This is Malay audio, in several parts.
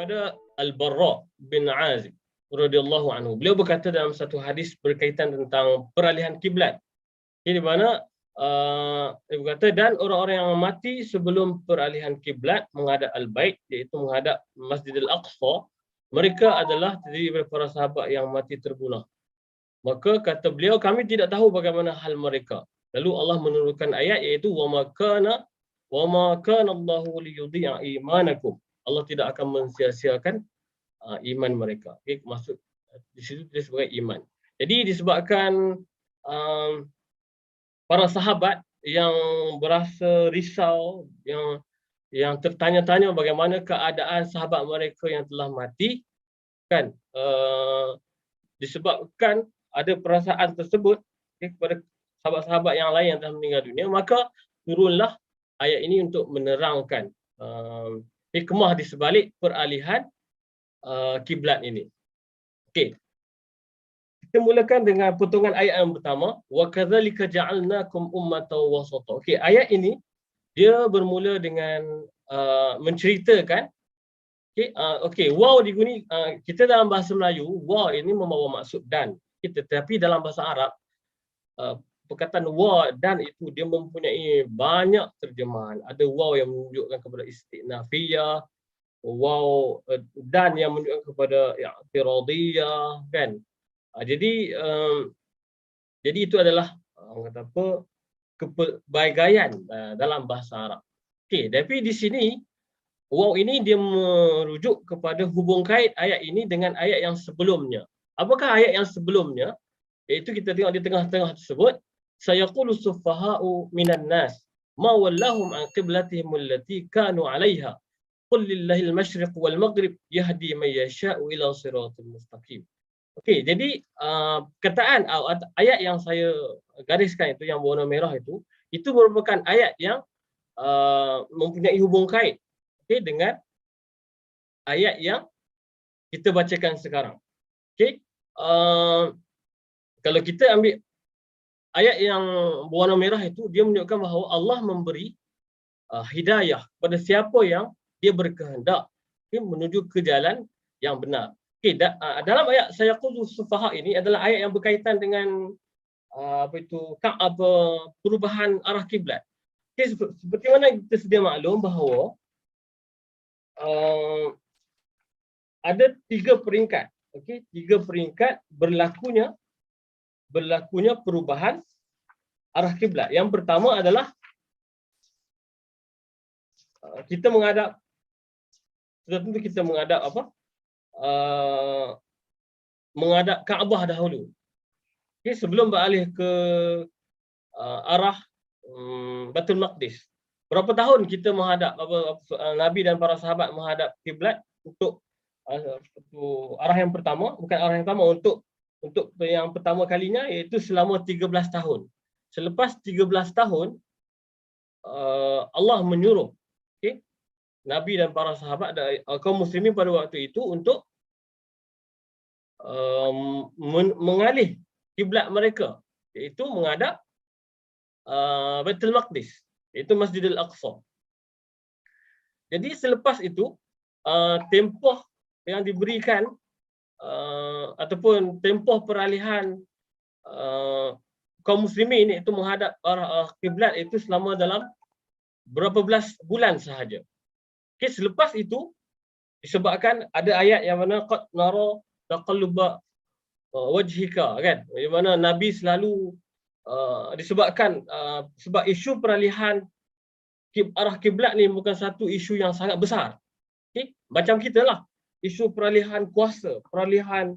daripada Al-Barra bin Azib radhiyallahu anhu. Beliau berkata dalam satu hadis berkaitan tentang peralihan kiblat. Di mana dia berkata, dan orang-orang yang mati sebelum peralihan kiblat menghadap Al-Bait, iaitu menghadap Masjidil Aqsa, mereka adalah terdiri daripada para sahabat yang mati terbunuh. Maka kata beliau, kami tidak tahu bagaimana hal mereka. Lalu Allah menurunkan ayat iaitu wa ma kana Allahu liyudhi'a imanakum. Allah tidak akan mensia-siakan iman mereka. Okay, maksud di situ dia sebagai iman. Jadi disebabkan para sahabat yang berasa risau, yang tertanya-tanya bagaimana keadaan sahabat mereka yang telah mati, kan, disebabkan ada perasaan tersebut kepada sahabat-sahabat yang lain yang telah meninggal dunia, maka turunlah ayat ini untuk menerangkan hikmah di sebalik peralihan kiblat ini. Okey. Kita mulakan dengan potongan ayat yang pertama, wa kadzalika ja'alnakum ummatan wasata. Okey, ayat ini dia bermula dengan menceritakan waw diguni, kita dalam bahasa Melayu waw ini membawa maksud dan, tetapi dalam bahasa Arab perkataan waw dan itu dia mempunyai banyak terjemahan. Ada waw yang menunjukkan kepada istinafiyah, waw dan yang menunjukkan kepada i'tiradiyah, kan. Jadi itu adalah kata apa, kepelbagaian dalam bahasa Arab. Okey, tapi di sini waw ini dia merujuk kepada hubung kait ayat ini dengan ayat yang sebelumnya. Apakah ayat yang sebelumnya? Iaitu kita tengok di tengah-tengah tersebut, sayaqulu suffaha'u minan nas ma wallahum an qiblatihim allati kanu 'alayha qul lillahil masyriq wal maghrib yahdi man yasha'u ila siratal mustaqim. Okey, jadi kataan ayat yang saya gariskan itu yang berwarna merah itu merupakan ayat yang mempunyai hubung kait dengan ayat yang kita bacakan sekarang. Okey, kalau kita ambil ayat yang berwarna merah itu, dia menunjukkan bahawa Allah memberi hidayah kepada siapa yang dia berkehendak menuju ke jalan yang benar. Okay, dalam ayat sayaqulu sufaha ini adalah ayat yang berkaitan dengan perubahan arah kiblat. Okay, seperti mana kita sedia maklum bahawa ada 3 peringkat. Okay, 3 peringkat berlakunya perubahan arah kiblat. Yang pertama adalah kita menghadap, sudah tentu kita menghadap menghadap Kaabah dahulu. Okay, sebelum beralih ke arah Baitul Maqdis. Berapa tahun kita menghadap Nabi dan para sahabat menghadap kiblat untuk arah yang pertama, bukan arah yang pertama, untuk yang pertama kalinya, iaitu selama 13 tahun. Selepas 13 tahun Allah menyuruh Nabi dan para sahabat kaum muslimin pada waktu itu untuk mengalih kiblat mereka, iaitu menghadap Baitul Maqdis, iaitu Masjidil Aqsa. Jadi selepas itu tempoh yang diberikan ataupun tempoh peralihan kaum muslimin iaitu menghadap arah kiblat itu selama dalam berapa belas bulan sahaja. Okay, selepas itu disebabkan ada ayat yang mana qad nara taqalluba wajhika, kan, di mana Nabi selalu disebabkan sebab isu peralihan arah kiblat ni bukan satu isu yang sangat besar. Okay? Macam kita lah, isu peralihan kuasa, peralihan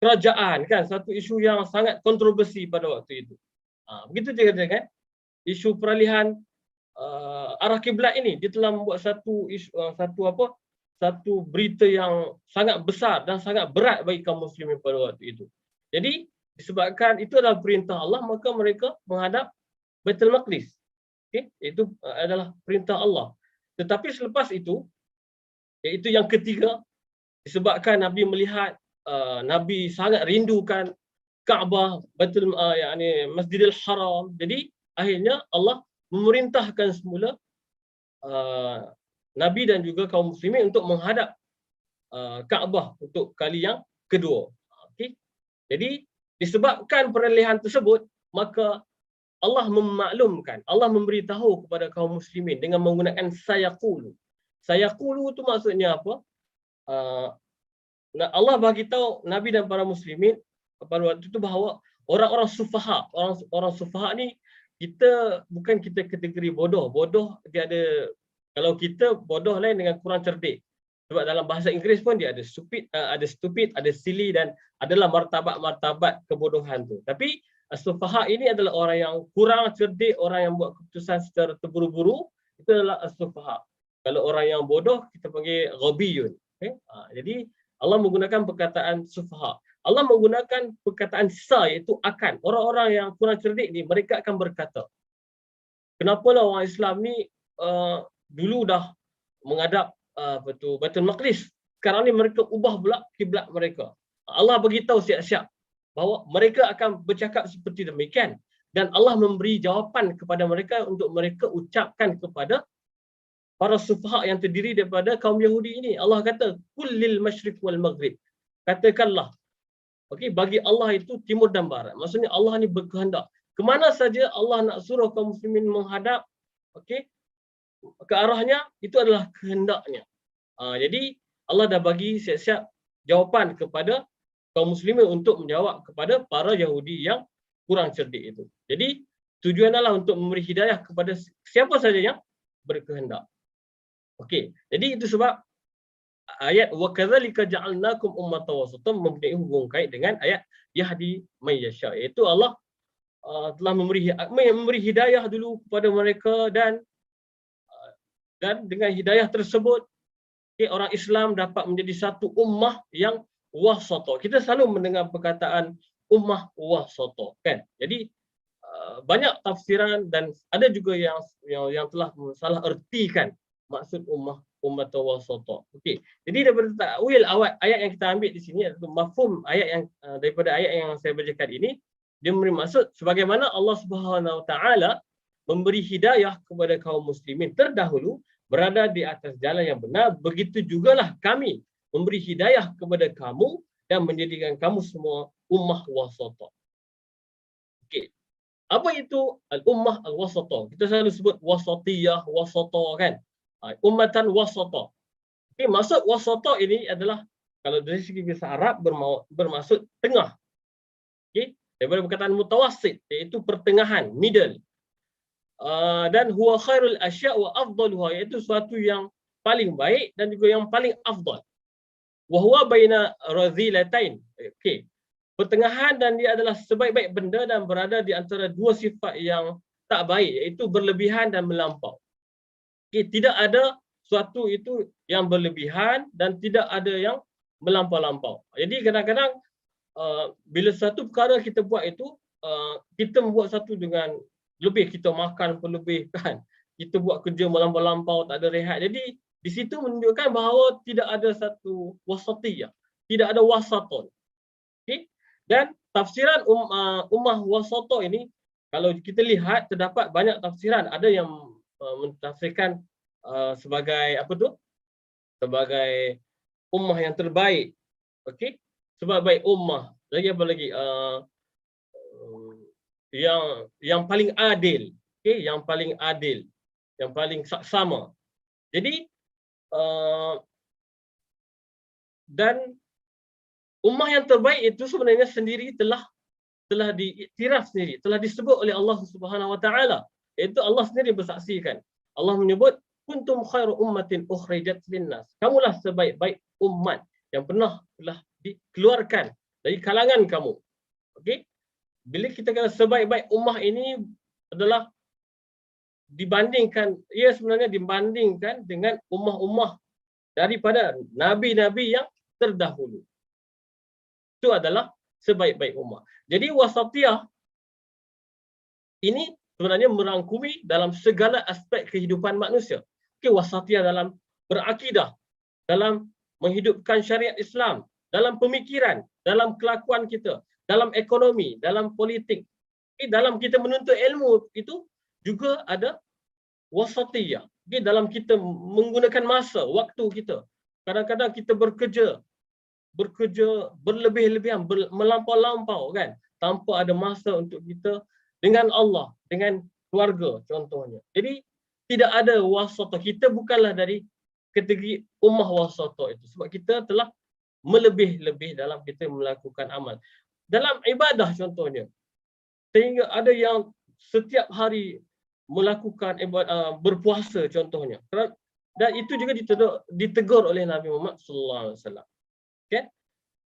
kerajaan, kan, satu isu yang sangat kontroversi pada waktu itu. Begitu juga kan, isu peralihan arah kiblat ini dia telah membuat satu berita yang sangat besar dan sangat berat bagi kaum muslimin pada waktu itu. Jadi disebabkan itu adalah perintah Allah, maka mereka menghadap Baitul Maqdis. Okay? Itu adalah perintah Allah. Tetapi selepas itu, iaitu yang ketiga, disebabkan Nabi melihat Nabi sangat rindukan Kaabah, Masjidil Haram. Jadi akhirnya Allah memerintahkan semula Nabi dan juga kaum muslimin untuk menghadap Kaabah untuk kali yang kedua. Okey. Jadi disebabkan peralihan tersebut, maka Allah memaklumkan, Allah memberitahu kepada kaum muslimin dengan menggunakan sayaqulu. Sayaqulu itu maksudnya apa? Uh, Allah bagi tahu Nabi dan para muslimin pada waktu itu bahawa orang-orang sufaha, orang sufaha ni bukan kita kategori bodoh. Bodoh dia ada, kalau kita bodoh lain dengan kurang cerdik. Sebab dalam bahasa Inggeris pun dia ada stupid, ada silly dan adalah martabat-martabat kebodohan tu. Tapi as-sufaha ini adalah orang yang kurang cerdik, orang yang buat keputusan secara terburu-buru, itu adalah as-sufaha. Kalau orang yang bodoh kita panggil ghabiyun. Okay? Jadi Allah menggunakan perkataan sufaha. Allah menggunakan perkataan sa, iaitu akan. Orang-orang yang kurang cerdik ni mereka akan berkata, kenapalah orang Islam ni dulu dah menghadap Baitul Maqdis. Sekarang ni mereka ubah pula kiblat mereka. Allah beritahu siap-siap bahawa mereka akan bercakap seperti demikian dan Allah memberi jawapan kepada mereka untuk mereka ucapkan kepada para sufaha yang terdiri daripada kaum Yahudi ini. Allah kata, kullil masyriq wal maghrib. Katakanlah, okey, bagi Allah itu timur dan barat. Maksudnya Allah ni berkehendak. Kemana saja Allah nak suruh kaum muslimin menghadap, okey, ke arahnya, itu adalah kehendaknya. Jadi Allah dah bagi siap-siap jawapan kepada kaum muslimin untuk menjawab kepada para Yahudi yang kurang cerdik itu. Jadi tujuan adalah untuk memberi hidayah kepada siapa saja yang berkehendak. Okey, jadi itu sebab ayat wa kadzalika ja'alnakum ummatan wasatan mempunyai hubung kait dengan ayat yahdi may yasha, iaitu Allah telah memberi hidayah dulu kepada mereka dan dengan hidayah tersebut, okay, orang Islam dapat menjadi satu ummah yang wasata. Kita selalu mendengar perkataan ummah wasata, kan? Jadi banyak tafsiran dan ada juga yang telah salah ertikan maksud ummah wasata. Okey. Jadi daripada takwil ayat yang kita ambil di sini atau mafhum ayat yang daripada ayat yang saya bacakan ini, dia memberi maksud sebagaimana Allah Subhanahu Wa Taala memberi hidayah kepada kaum muslimin terdahulu berada di atas jalan yang benar, begitu jugalah kami memberi hidayah kepada kamu dan menjadikan kamu semua ummah wasata. Okey. Apa itu al-ummah al-wasata? Kita selalu sebut wasatiyah, wasata, kan? Ummatan wasata. Okey, maksud wasata ini adalah kalau dari segi bahasa Arab bermaksud tengah. Okey, daripada perkataan mutawassit, iaitu pertengahan, middle. Dan huwa khairul asya' wa afdaluha, iaitu suatu yang paling baik dan juga yang paling afdal. Wa huwa baina radhilatain. Okey. Pertengahan dan dia adalah sebaik-baik benda dan berada di antara dua sifat yang tak baik, iaitu berlebihan dan melampau. Okey, tidak ada suatu itu yang berlebihan dan tidak ada yang melampau-lampau. Jadi kadang-kadang bila satu perkara kita buat itu, kita membuat satu dengan lebih, kita makan pun lebih, kan? Kita buat kerja melampau-lampau, tak ada rehat. Jadi di situ menunjukkan bahawa tidak ada satu wasatiyah, tidak ada wasaton. Okay? Dan tafsiran ummah wasata ini, kalau kita lihat terdapat banyak tafsiran. Ada yang mentafsirkan sebagai apa tu? Sebagai ummah yang terbaik. Okey? Sebagai ummah. Lagi apa lagi? Yang paling adil, okey, yang paling adil, yang paling saksama. Jadi dan ummah yang terbaik itu sebenarnya sendiri telah diiktiraf sendiri, telah disebut oleh Allah Subhanahu Wa Taala. Itu Allah sendiri bersaksikan. Allah menyebut kuntum khairu ummatin ukhrijat linnas. Kamulah sebaik-baik umat yang telah dikeluarkan dari kalangan kamu. Okey? Bila kita kata sebaik-baik ummah ini adalah sebenarnya dibandingkan dengan ummah-ummah daripada nabi-nabi yang terdahulu. Itu adalah sebaik-baik ummah. Jadi wasatiyah ini sebenarnya merangkumi dalam segala aspek kehidupan manusia. Okey, wasatiyah dalam berakidah, dalam menghidupkan syariat Islam, dalam pemikiran, dalam kelakuan kita, dalam ekonomi, dalam politik, dalam kita menuntut ilmu itu juga ada wasatiyah. Dalam kita menggunakan masa, waktu kita, kadang-kadang kita bekerja berlebih-lebihan, melampau-lampau kan, tanpa ada masa untuk kita dengan Allah, dengan keluarga contohnya. Jadi tidak ada wasatah. Kita bukanlah dari kategori ummah wasatah itu, sebab kita telah melebih-lebih dalam kita melakukan amal. Dalam ibadah contohnya, sehingga ada yang setiap hari melakukan berpuasa contohnya. Dan itu juga ditegur oleh Nabi Muhammad sallallahu alaihi wasallam. Kan?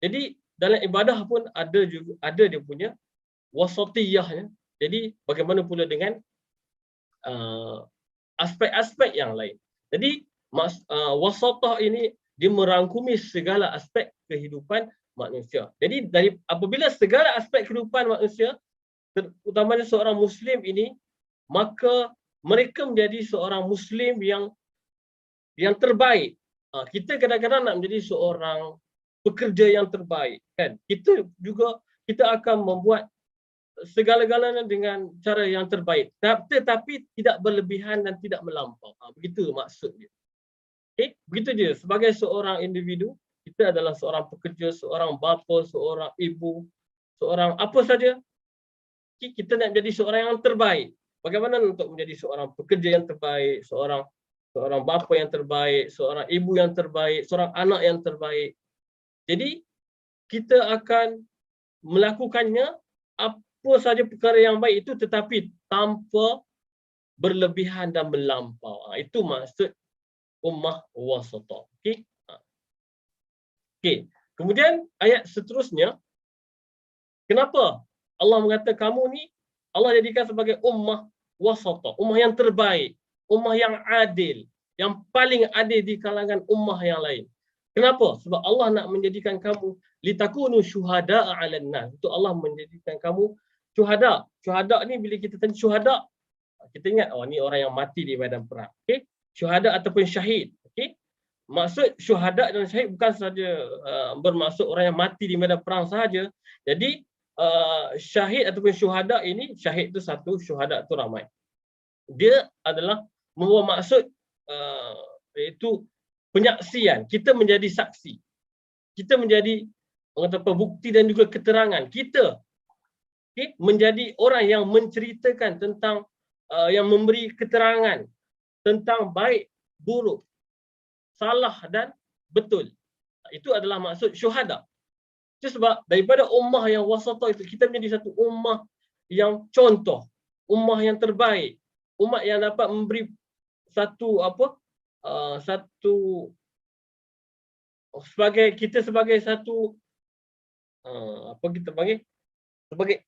Jadi dalam ibadah pun ada dia punya wasatiyahnya. Jadi bagaimana pula dengan aspek-aspek yang lain. Jadi wasatah ini dia merangkumi segala aspek kehidupan manusia. Jadi apabila segala aspek kehidupan manusia, terutamanya seorang Muslim ini, maka mereka menjadi seorang Muslim yang terbaik. Kita kadang-kadang nak menjadi seorang pekerja yang terbaik, kan? Kita akan membuat segala-galanya dengan cara yang terbaik, tetapi tidak berlebihan dan tidak melampau. Begitu maksudnya. Okay? Begitu je. Sebagai seorang individu, kita adalah seorang pekerja, seorang bapa, seorang ibu, seorang apa saja. Okay? Kita nak jadi seorang yang terbaik. Bagaimana untuk menjadi seorang pekerja yang terbaik, seorang bapa yang terbaik, seorang ibu yang terbaik, seorang anak yang terbaik. Jadi kita akan melakukannya apa saja perkara yang baik itu, tetapi tanpa berlebihan dan melampau. Itu maksud ummah wasatah. Okey. Okey. Kemudian ayat seterusnya, kenapa Allah mengatakan kamu ni Allah jadikan sebagai ummah wasatah, ummah yang terbaik, ummah yang adil, yang paling adil di kalangan ummah yang lain. Kenapa? Sebab Allah nak menjadikan kamu litakunu syuhada'a 'alan nas. Untuk Allah menjadikan kamu syuhada. Syuhada ni bila kita tanya syuhada, kita ingat ni orang yang mati di medan perang. Okey? Syuhada ataupun syahid. Okey? Maksud syuhada dan syahid bukan sahaja bermaksud orang yang mati di medan perang sahaja. Jadi syahid ataupun syuhada ini, syahid tu satu, syuhada tu ramai. Dia adalah membawa maksud iaitu penyaksian. Kita menjadi saksi. Kita menjadi pembukti dan juga keterangan. Kita menjadi orang yang menceritakan tentang, yang memberi keterangan tentang baik, buruk, salah dan betul. Itu adalah maksud syuhada. Itu sebab daripada ummah yang wasatah itu, kita menjadi satu ummah yang contoh, ummah yang terbaik, umat yang dapat memberi satu sebagai satu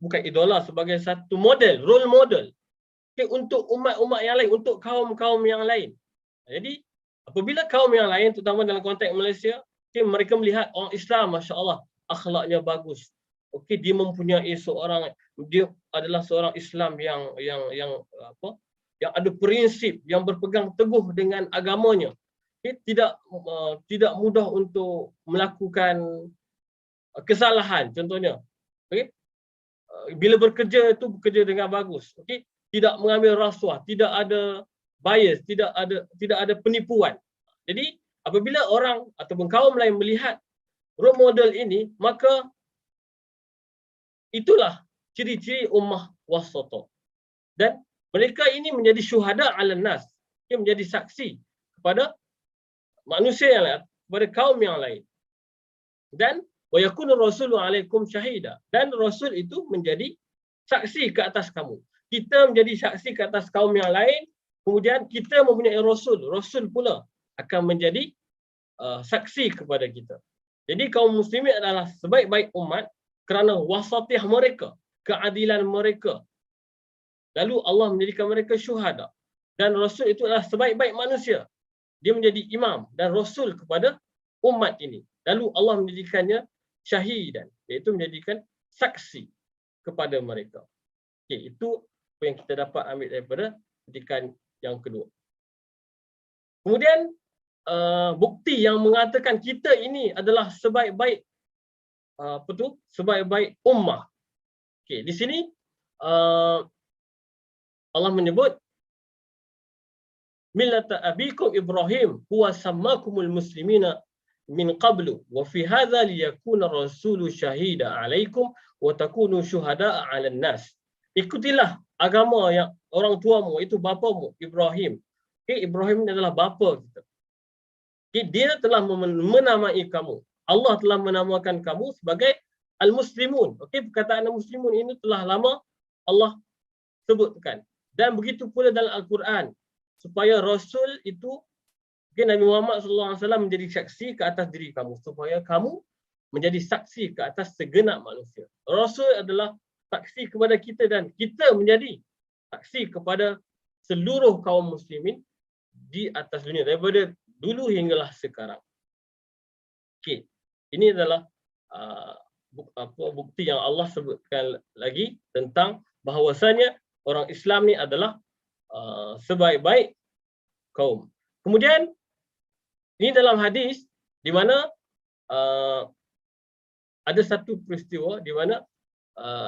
bukan idola, sebagai satu model, role model untuk umat-umat yang lain, untuk kaum-kaum yang lain. Jadi apabila kaum yang lain, terutama dalam konteks Malaysia, mereka melihat orang Islam, masya-Allah, akhlaknya bagus. Dia adalah seorang Islam yang ada prinsip, yang berpegang teguh dengan agamanya. Tidak mudah untuk melakukan kesalahan contohnya. Bila bekerja itu bekerja dengan bagus. Tidak mengambil rasuah, tidak ada bias, tidak ada penipuan. Jadi apabila orang ataupun kaum lain melihat role model ini, maka itulah ciri-ciri ummah wasatah. Dan mereka ini menjadi syuhada 'alan nas. Dia menjadi saksi kepada manusia yang lain, kepada kaum yang lain. Dan wa yakunu rasulu 'alaikum syahida. Dan rasul itu menjadi saksi ke atas kamu. Kita menjadi saksi ke atas kaum yang lain, kemudian kita mempunyai rasul. Rasul pula akan menjadi saksi kepada kita. Jadi kaum muslimin adalah sebaik-baik umat kerana wasatiyah mereka, keadilan mereka. Lalu Allah menjadikan mereka syuhada. Dan Rasul itu adalah sebaik-baik manusia. Dia menjadi imam dan Rasul kepada umat ini. Lalu Allah menjadikannya syahidan, iaitu menjadikan saksi kepada mereka. Okey, itu apa yang kita dapat ambil daripada ketikan yang kedua. Kemudian bukti yang mengatakan kita ini adalah sebaik-baik sebaik-baik ummah. Okey, di sini Allah menyebut millata abikum Ibrahim huwa sammakumul muslimina min qablu wa fi hadza liyakuna rasulu syahida 'alaikum wa takunu syuhada'a 'alan nas. Ikutilah agama yang orang tuamu, itu bapamu Ibrahim. Ibrahim ini adalah bapa kita. Dia telah menamai kamu. Allah telah menamakan kamu sebagai al-muslimun. Perkataan al-muslimun ini telah lama Allah sebutkan. Dan begitu pula dalam Al-Quran, supaya Rasul itu, Nabi Muhammad SAW menjadi saksi ke atas diri kamu, supaya kamu menjadi saksi ke atas segenap manusia. Rasul adalah saksi kepada kita dan kita menjadi saksi kepada seluruh kaum muslimin di atas dunia daripada dulu hinggalah sekarang. Ini adalah bukti yang Allah sebutkan lagi tentang bahawasanya orang Islam ni adalah sebaik-baik kaum. Kemudian ini dalam hadis di mana ada satu peristiwa di mana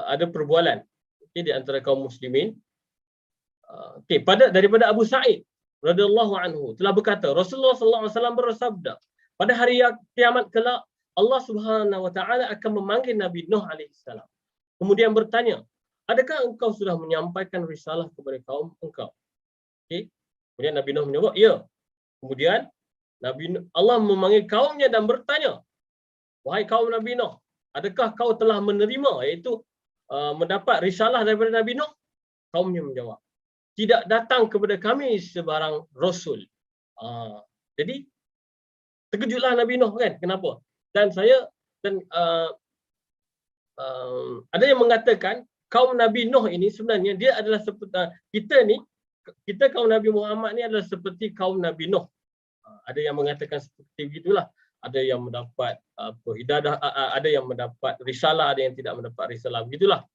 ada perbualan di antara kaum muslimin. Daripada Abu Sa'id radhiyallahu anhu telah berkata, Rasulullah sallallahu alaihi wasallam bersabda, pada hari kiamat kelak Allah Subhanahu wa taala akan memanggil Nabi Nuh alaihi salam. Kemudian bertanya, adakah engkau sudah menyampaikan risalah kepada kaum engkau? Kemudian Nabi Nuh menjawab, ya. Kemudian Allah memanggil kaumnya dan bertanya, wahai kaum Nabi Nuh, adakah kau telah menerima, iaitu mendapat risalah daripada Nabi Nuh? Kaumnya menjawab, tidak datang kepada kami sebarang rasul. Jadi terkejutlah Nabi Nuh kan? Kenapa? Dan ada yang mengatakan kaum Nabi Nuh ini sebenarnya dia adalah seperti kita kaum Nabi Muhammad ni adalah seperti kaum Nabi Nuh. Ada yang mengatakan seperti begitulah. Ada yang mendapat hidayah, ada yang mendapat risalah, ada yang tidak mendapat risalah, begitulah.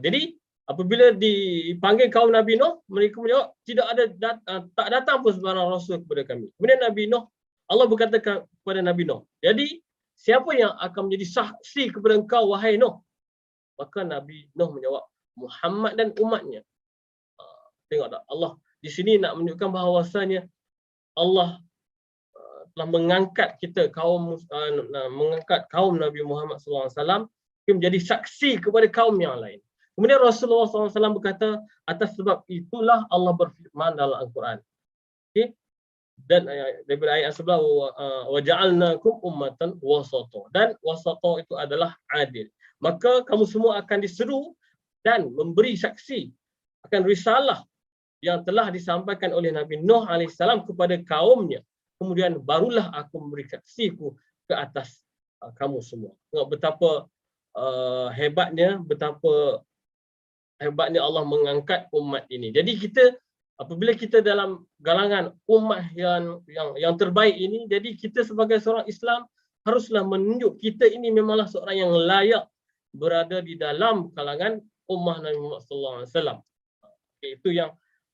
Jadi apabila dipanggil kaum Nabi Nuh, mereka menjawab, tak datang pun sebarang rasul kepada kami. Kemudian Nabi Nuh, Allah berkata kepada Nabi Nuh, jadi siapa yang akan menjadi saksi kepada engkau wahai Nuh? Maka Nabi Nuh menjawab, Muhammad dan umatnya. Tengok tak, Allah di sini nak menunjukkan bahawasanya Allah telah mengangkat mengangkat kaum Nabi Muhammad SAW menjadi saksi kepada kaum yang lain. Kemudian Rasulullah SAW berkata, atas sebab itulah Allah berfirman dalam Al-Quran. Dan daripada ayat sebelah, waja'alnakum ummatan wasata. Dan wasata itu adalah adil. Maka kamu semua akan diseru dan memberi saksi akan risalah yang telah disampaikan oleh Nabi Nuh AS kepada kaumnya. Kemudian barulah aku memberi saksiku ke atas kamu semua. Tengok betapa hebatnya Allah mengangkat umat ini. Jadi apabila kita dalam galangan umat yang terbaik ini, jadi kita sebagai seorang Islam haruslah menunjuk kita ini memanglah seorang yang layak berada di dalam kalangan ummah Nabi Muhammad SAW. Itu yang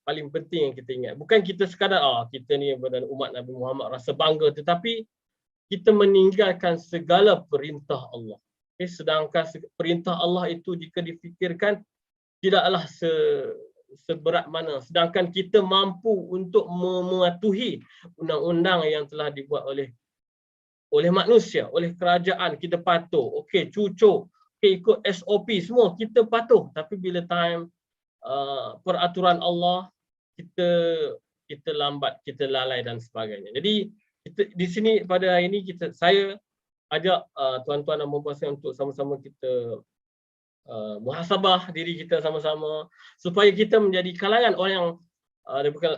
paling penting yang kita ingat. Bukan kita sekadar kita ni umat Nabi Muhammad rasa bangga, tetapi kita meninggalkan segala perintah Allah. Sedangkan perintah Allah itu jika difikirkan tidaklah seberat mana. Sedangkan kita mampu untuk mematuhi undang-undang yang telah dibuat oleh manusia, oleh kerajaan, kita patuh. Cucuk, ikut SOP semua kita patuh. Tapi bila time peraturan Allah, kita lambat, kita lalai dan sebagainya. Jadi di sini pada hari ini saya ajak tuan-tuan dan puan-puan untuk sama-sama kita muhasabah diri kita sama-sama supaya kita menjadi kalangan orang yang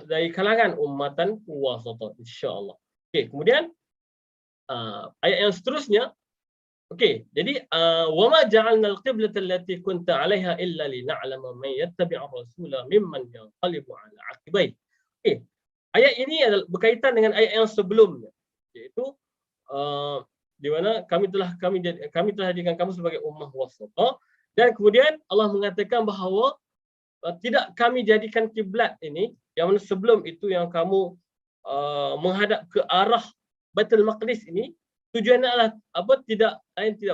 dari kalangan ummatan wasata, insya-Allah. Kemudian ayat yang seterusnya. Jadi wa ma ja'alna al-qiblata allati kunta 'alaiha illa lina'lama man yattabi'ur rasula mimman yanqalibu 'ala 'aqibai. Ayat ini adalah berkaitan dengan ayat yang sebelumnya, iaitu di mana kami telah jadikan kamu sebagai ummah wasata, dan kemudian Allah mengatakan bahawa tidak kami jadikan kiblat ini yang mana sebelum itu yang kamu menghadap ke arah Baitul Maqdis ini. Tujuannya adalah tidak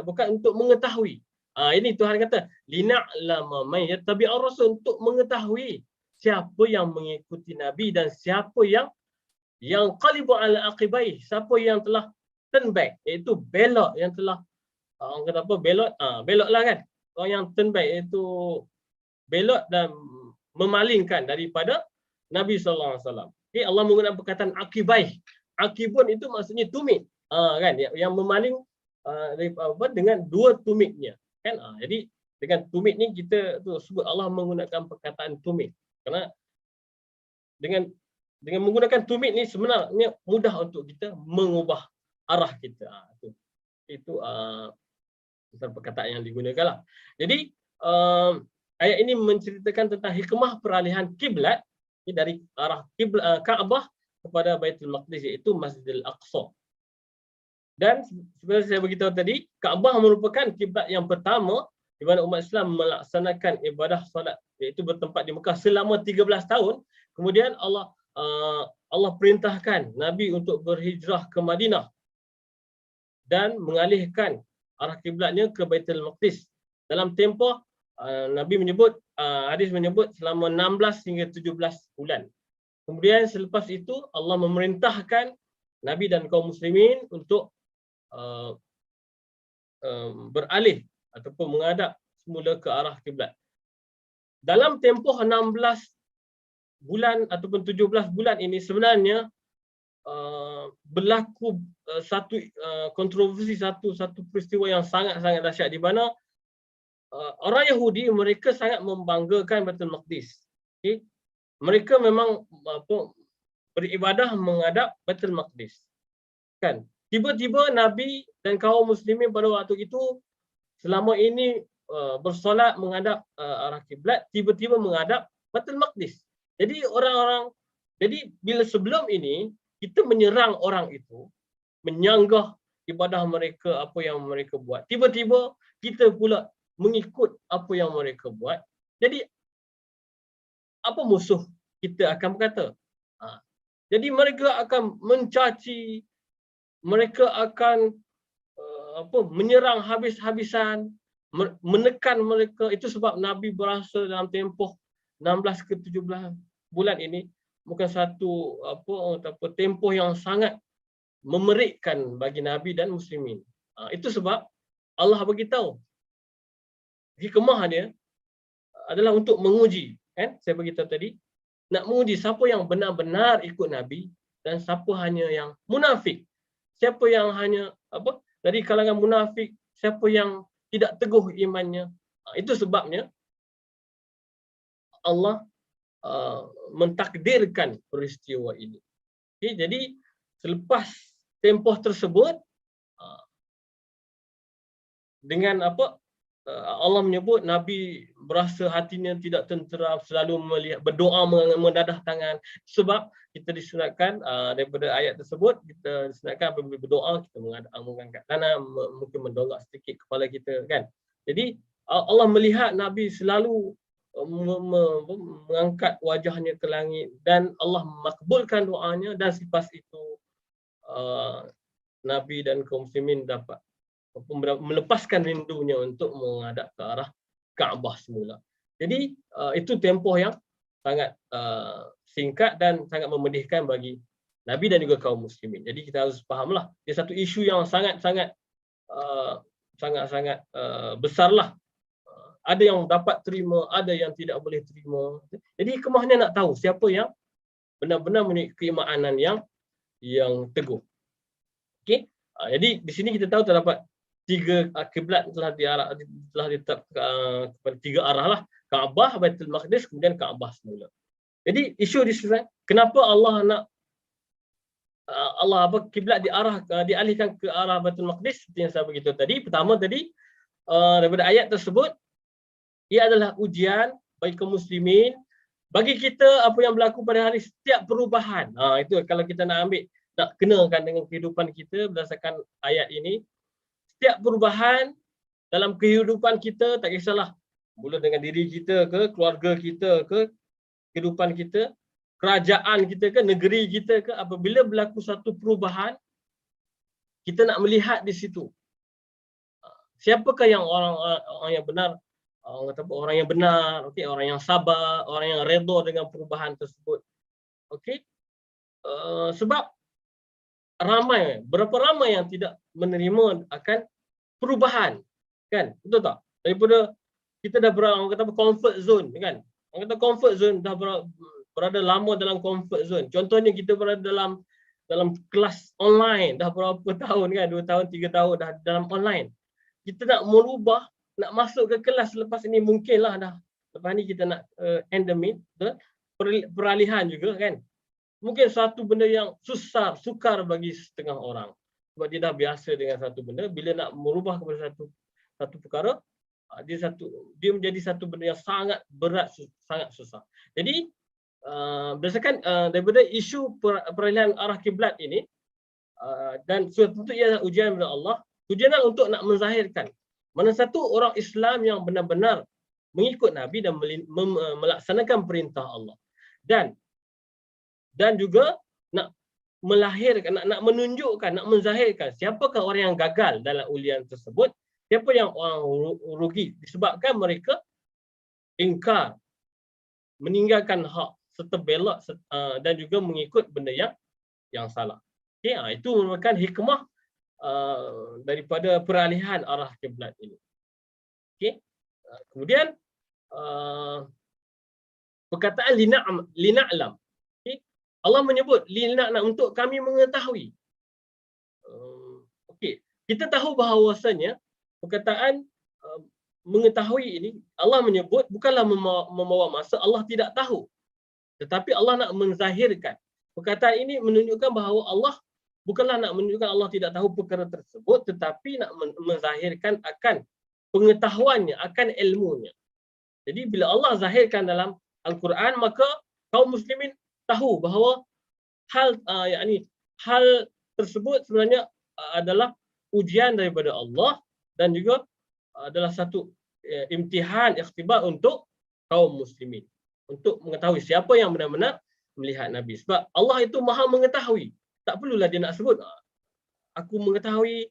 bukan untuk mengetahui. Ini Tuhan kata lina'lama man yattabi'ur rasul, untuk mengetahui siapa yang mengikuti nabi dan siapa yang yang qalibu ala aqibai, siapa yang telah turn back, iaitu belok, yang telah orang kata apa, belok, beloklah kan. Orang yang turn back iaitu belok dan memalingkan daripada Nabi sallallahu alaihi wasallam. Okey, Allah menggunakan perkataan aqibai. Aqibun itu maksudnya tumit. Kan yang memaling dengan dua tumitnya. Kan? Jadi dengan tumit ni kita tu sebut Allah menggunakan perkataan tumit. Kerana dengan menggunakan tumit ni sebenarnya mudah untuk kita mengubah arah kita. Itu perkataan yang digunakan lah. Jadi ayat ini menceritakan tentang hikmah peralihan kiblat dari arah Kaabah kepada Baitul Maqdis, iaitu Masjidil Aqsa. Dan seperti saya beritahu tadi, Kaabah merupakan kiblat yang pertama di mana umat Islam melaksanakan ibadah solat, iaitu bertempat di Mekah selama 13 tahun. Kemudian Allah perintahkan Nabi untuk berhijrah ke Madinah dan mengalihkan arah kiblatnya ke Baitul Maqdis. Dalam tempoh Nabi menyebut, hadis menyebut selama 16 hingga 17 bulan. Kemudian selepas itu Allah memerintahkan Nabi dan kaum muslimin untuk beralih ataupun menghadap semula ke arah kiblat. Dalam tempoh 16 bulan ataupun 17 bulan ini sebenarnya berlaku satu kontroversi, satu peristiwa yang sangat-sangat dahsyat di mana orang Yahudi mereka sangat membanggakan Baitul Maqdis. Okay? Mereka memang beribadah menghadap Baitul Maqdis. Kan? Tiba-tiba Nabi dan kaum muslimin pada waktu itu selama ini bersolat menghadap arah kiblat, tiba-tiba menghadap Baitul Maqdis. Jadi bila sebelum ini kita menyerang orang itu, menyanggah ibadah mereka, apa yang mereka buat, tiba-tiba kita pula mengikut apa yang mereka buat. Jadi apa musuh kita akan berkata? Jadi mereka akan mencaci, mereka akan menyerang habis-habisan, menekan mereka. Itu sebab Nabi berasa dalam tempoh 16 ke 17 bulan ini bukan satu tempoh yang sangat memerikkan bagi Nabi dan muslimin. Itu sebab Allah beritahu hikmah dia adalah untuk menguji, kan? Saya beritahu tadi, nak menguji siapa yang benar-benar ikut Nabi dan siapa hanya yang munafik. Siapa yang hanya dari kalangan munafik, siapa yang tidak teguh imannya. Itu sebabnya Allah mentakdirkan peristiwa ini. Okay, jadi selepas tempoh tersebut, dengan Allah menyebut Nabi berasa hatinya tidak tenteram, selalu melihat, berdoa mendadah tangan. Sebab kita disunatkan daripada ayat tersebut, kita disunatkan apabila berdoa kita mengangkat tangan, mungkin mendongak sedikit kepala kita, kan. Jadi Allah melihat Nabi selalu mengangkat wajahnya ke langit dan Allah makbulkan doanya, dan selepas itu Nabi dan kaum muslimin dapat melepaskan rindunya untuk menghadap ke arah Kaabah semula. Jadi itu tempoh yang sangat singkat dan sangat memedihkan bagi Nabi dan juga kaum muslimin. Jadi kita harus fahamlah, dia satu isu yang sangat-sangat besarlah. Ada yang dapat terima, ada yang tidak boleh terima. Jadi hikmahnya nak tahu siapa yang benar-benar memiliki keimanan yang teguh. Okey. Jadi di sini kita tahu terdapat 3 kiblat telah ditetapkan kepada 3 arah lah. Kaabah, Baitul Maqdis, kemudian Kaabah semula. Jadi isu di sini, kenapa Allah nak kiblat dialihkan ke arah Baitul Maqdis seperti yang saya beritahu tadi. Pertama tadi, daripada ayat tersebut, ia adalah ujian bagi kaum muslimin, bagi kita apa yang berlaku pada hari setiap perubahan. Itu kalau kita nak kenakan dengan kehidupan kita berdasarkan ayat ini. Setiap perubahan dalam kehidupan kita, tak kisahlah mula dengan diri kita ke, keluarga kita ke, kehidupan kita, kerajaan kita ke, negeri kita ke, apabila berlaku satu perubahan, kita nak melihat di situ. Siapakah yang orang yang benar? Orang yang benar, okey, orang yang sabar, orang yang redha dengan perubahan tersebut. Okey? sebab berapa ramai yang tidak menerima akan perubahan, kan? Betul tak? Daripada kita dah orang kata comfort zone, kan? Orang kata comfort zone, dah berada lama dalam comfort zone. Contohnya kita berada dalam kelas online dah berapa tahun, kan? 2 tahun, 3 tahun dah dalam online. Kita nak merubah, nak masuk ke kelas lepas ini mungkinlah dah. Lepas ni kita nak endemik, peralihan juga, kan? Mungkin satu benda yang sukar bagi setengah orang. Sebab dia dah biasa dengan satu benda, bila nak merubah kepada satu perkara, dia menjadi satu benda yang sangat berat, sangat susah. Jadi berdasarkan daripada isu peralihan arah kiblat ini, dan tentu ia ujian daripada Allah, ujian untuk nak menzahirkan mana satu orang Islam yang benar-benar mengikut Nabi dan melaksanakan perintah Allah, dan juga nak melahirkan, nak menunjukkan, nak menzahirkan siapakah orang yang gagal dalam ujian tersebut, siapa yang orang rugi disebabkan mereka ingkar, meninggalkan hak serta belak dan juga mengikut benda yang salah. Okay, itu merupakan hikmah daripada peralihan arah kiblat ini. Okay. Kemudian perkataan lina'lam. Okay. Allah menyebut lina'lam untuk kami mengetahui. Okay. Kita tahu bahawasanya perkataan mengetahui ini, Allah menyebut bukanlah membawa masa Allah tidak tahu, tetapi Allah nak menzahirkan. Perkataan ini menunjukkan bahawa Allah bukanlah nak menunjukkan Allah tidak tahu perkara tersebut, tetapi nak menzahirkan akan pengetahuannya, akan ilmunya. Jadi bila Allah zahirkan dalam Al-Quran, maka kaum muslimin tahu bahawa hal tersebut sebenarnya adalah ujian daripada Allah dan juga adalah satu imtihan, ikhtibar untuk kaum muslimin, untuk mengetahui siapa yang benar-benar melihat Nabi. Sebab Allah itu maha mengetahui. Tak perlulah dia nak sebut aku mengetahui,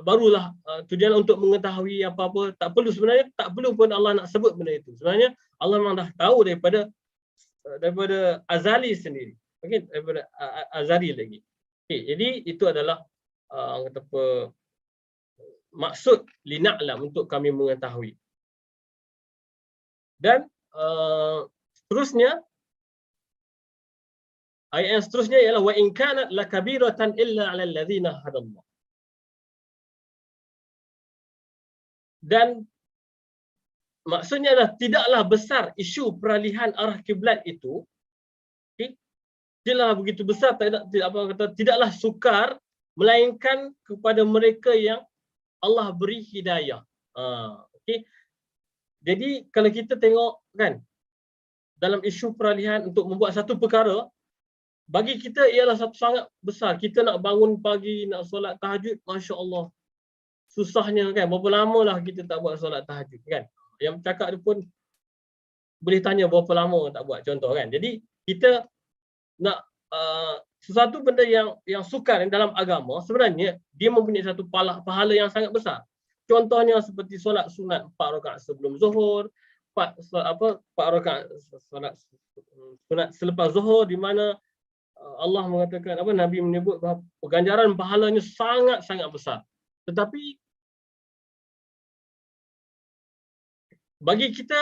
barulah tujuan untuk mengetahui apa-apa. Tak perlu, sebenarnya tak perlu pun Allah nak sebut benda itu. Sebenarnya Allah memang dah tahu daripada azali sendiri. Okay, daripada azali lagi. Okay, jadi itu adalah kata apa, maksud lina'lam, untuk kami mengetahui. Dan seterusnya, ayat yang seterusnya ialah wa in kanat lakabiratan illa 'alal ladzina hadallah. Dan maksudnya adalah tidaklah besar isu peralihan arah kiblat itu, okay? Tidaklah begitu besar, tidaklah sukar, melainkan kepada mereka yang Allah beri hidayah. Okay? Jadi kalau kita tengok, kan, dalam isu peralihan untuk membuat satu perkara, bagi kita ialah satu sangat besar. Kita nak bangun pagi, nak solat tahajud, Masya Allah. Susahnya, kan, berapa lama lah kita tak buat solat tahajud, kan. Yang cakap dia pun boleh tanya berapa lama tak buat, contoh, kan. Jadi kita nak sesuatu benda yang sukar dalam agama, sebenarnya dia mempunyai satu pahala yang sangat besar. Contohnya seperti solat sunat 4 rakaat sebelum Zuhur, 4 rakaat solat sunat selepas Zuhur, di mana Allah mengatakan, Nabi menyebut bahawa ganjaran pahalanya sangat-sangat besar. Tetapi bagi kita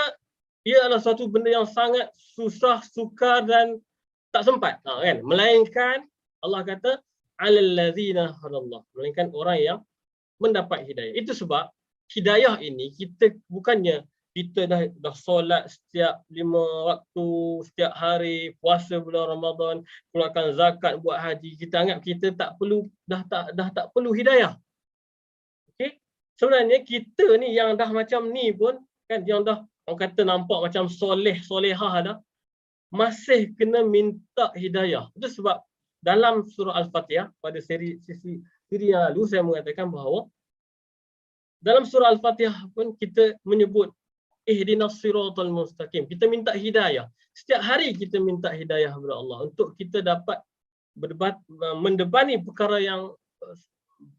ia adalah suatu benda yang sangat susah, sukar dan tak sempat, kan? Melainkan Allah kata alal ladzina hadallah, melainkan orang yang mendapat hidayah. Itu sebab hidayah ini bukannya kita dah solat setiap 5 waktu, setiap hari, puasa bulan Ramadan, keluarkan zakat, buat haji, kita anggap kita tak perlu, dah tak perlu hidayah. Okey? Sebenarnya kita ni yang dah macam ni pun, kan, yang dah orang kata nampak macam solehah dah, masih kena minta hidayah. Itu sebab dalam surah Al-Fatihah, pada siri yang lalu saya mengatakan bahawa dalam surah Al-Fatihah pun kita menyebut ihdinas siratal mustaqim. Kita minta hidayah. Setiap hari kita minta hidayah kepada Allah untuk kita dapat mendebani perkara yang